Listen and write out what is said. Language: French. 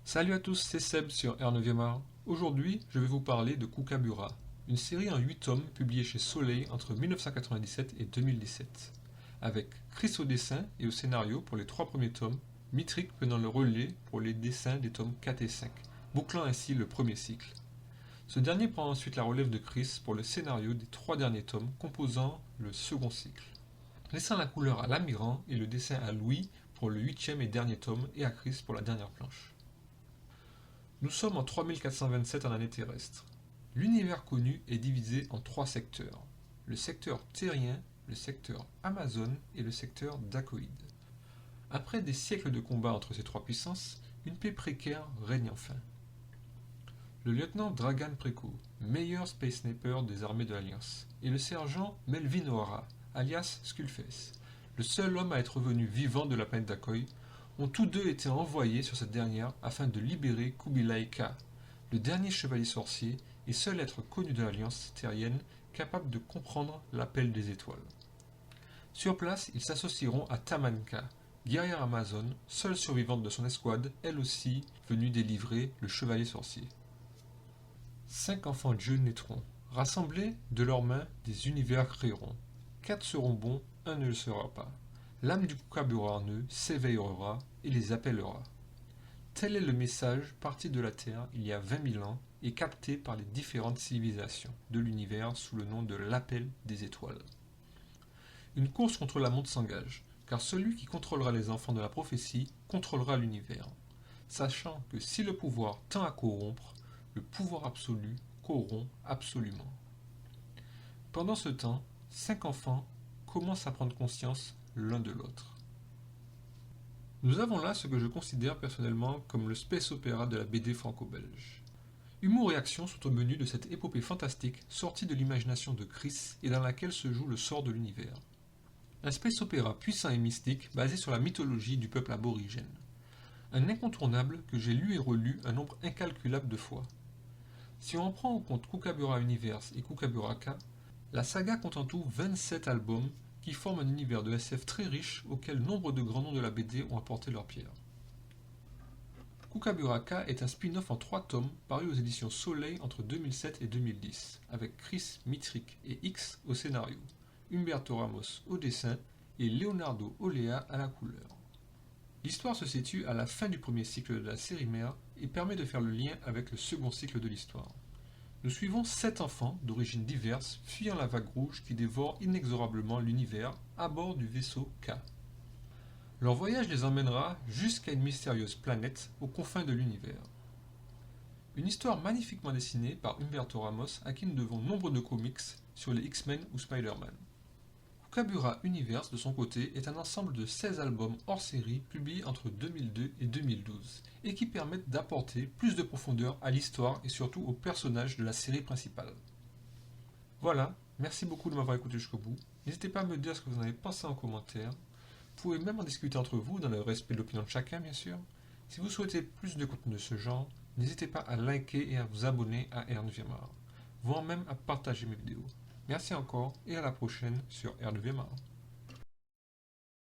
Salut à tous, c'est Seb sur R9e art. Aujourd'hui, je vais vous parler de Kookaburra, une série en 8 tomes publiée chez Soleil entre 1997 et 2017, avec Chris au dessin et au scénario pour les 3 premiers tomes, Mitrik prenant le relais pour les dessins des tomes 4 et 5, bouclant ainsi le premier cycle. Ce dernier prend ensuite la relève de Chris pour le scénario des 3 derniers tomes composant le second cycle, laissant la couleur à l'Amiran et le dessin à Louis pour le 8e et dernier tome et à Chris pour la dernière planche. Nous sommes en 3427 en année terrestre. L'univers connu est divisé en 3 secteurs. Le secteur terrien, le secteur Amazon et le secteur Dacoïde. Après des siècles de combats entre ces 3 puissances, une paix précaire règne enfin. Le lieutenant Dragan Preko, meilleur space sniper des armées de l'Alliance, et le sergent Melvin O'Hara, alias Skullface, le seul homme à être revenu vivant de la planète d'Akoi, ont tous deux été envoyés sur cette dernière afin de libérer Kubilai Ka, le dernier chevalier sorcier et seul être connu de l'Alliance terrienne capable de comprendre l'appel des étoiles. Sur place, ils s'associeront à Tamanka, guerrière amazone, seule survivante de son escouade, elle aussi venue délivrer le chevalier sorcier. 5 enfants de Dieu naîtront. Rassemblés, de leurs mains, des univers créeront. 4 seront bons, un ne le sera pas. L'âme du Kookaburra en eux s'éveillera et les appellera. Tel est le message parti de la Terre il y a 20 000 ans et capté par les différentes civilisations de l'univers sous le nom de l'appel des étoiles. Une course contre la montre s'engage, car celui qui contrôlera les enfants de la prophétie contrôlera l'univers, sachant que si le pouvoir tend à corrompre, le pouvoir absolu corrompt absolument. Pendant ce temps, 5 enfants commencent à prendre conscience l'un de l'autre. Nous avons là ce que je considère personnellement comme le space opéra de la BD franco-belge. Humour et action sont au menu de cette épopée fantastique sortie de l'imagination de Chris et dans laquelle se joue le sort de l'univers. Un space opéra puissant et mystique basé sur la mythologie du peuple aborigène. Un incontournable que j'ai lu et relu un nombre incalculable de fois. Si on prend en compte Kookaburra Universe et Kookaburra K, la saga compte en tout 27 albums qui forment un univers de SF très riche auquel nombre de grands noms de la BD ont apporté leur pierre. Kookaburra K est un spin-off en 3 tomes paru aux éditions Soleil entre 2007 et 2010, avec Chris, Mitrik et X au scénario, Humberto Ramos au dessin et Leonardo Olea à la couleur. L'histoire se situe à la fin du premier cycle de la série mère et permet de faire le lien avec le second cycle de l'histoire. Nous suivons 7 enfants d'origines diverses fuyant la vague rouge qui dévore inexorablement l'univers à bord du vaisseau K. Leur voyage les emmènera jusqu'à une mystérieuse planète aux confins de l'univers. Une histoire magnifiquement dessinée par Humberto Ramos à qui nous devons nombre de comics sur les X-Men ou Spider-Man. Kookaburra Universe, de son côté, est un ensemble de 16 albums hors série publiés entre 2002 et 2012 et qui permettent d'apporter plus de profondeur à l'histoire et surtout aux personnages de la série principale. Voilà, merci beaucoup de m'avoir écouté jusqu'au bout. N'hésitez pas à me dire ce que vous en avez pensé en commentaire. Vous pouvez même en discuter entre vous dans le respect de l'opinion de chacun, bien sûr. Si vous souhaitez plus de contenu de ce genre, n'hésitez pas à liker et à vous abonner à R9e art, voire même à partager mes vidéos. Merci encore et à la prochaine sur R9e art.